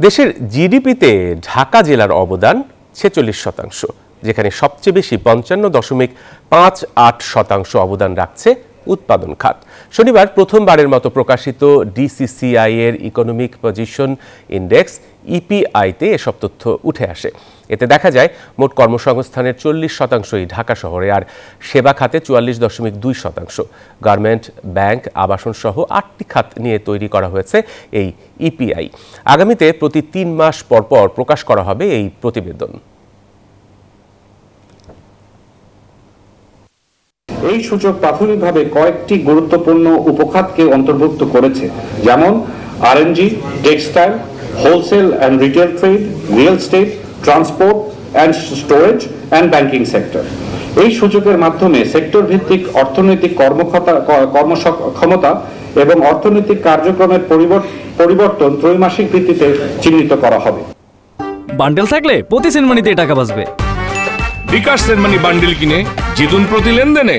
দেশের জিডিপিতে ঢাকা জেলার অবদান ৪৬%, যেখানে সবচেয়ে বেশি ৫৫.৫৮% অবদান রাখছে উৎপাদন খাত। শনিবার প্রথমবারের মতো প্রকাশিত ডিসিসিআই এর ইকোনমিক পজিশন ইন্ডেক্স ইপিআইতে এসব তথ্য উঠে আসে। এতে দেখা যায় মোট কর্মসংস্থানের ৪০%ই ঢাকা শহরে, আর সেবা খাতে ৪৪.২%। গার্মেন্ট, ব্যাংক, আবাসন সহ ৮টি খাত নিয়ে তৈরি করা হয়েছে এই ইপিআই। আগামীতে প্রতি ৩ মাস পরপর প্রকাশ করা হবে এই প্রতিবেদন। এই সূচক প্রাথমিকভাবে কয়েকটি গুরুত্বপূর্ণ উপখাতকে অন্তর্ভুক্ত করেছে, যেমন RNG, textile, wholesale and retail trade, real estate, transport and storage and banking sector. এই সূচকের মাধ্যমে সেক্টর ভিত্তিক অর্থনৈতিক কর্মক্ষমতা এবং অর্থনৈতিক কার্যক্রমের পরিবর্তন ত্রৈমাসিক ভিত্তিতে চিহ্নিত করা হবে। বান্ডেল থাকলে প্রতি সেনমানিতে টাকা বাঁচবে। বিকাশ সেনমানি বান্ডেল কিনে জিতুন প্রতি লেনদেনে।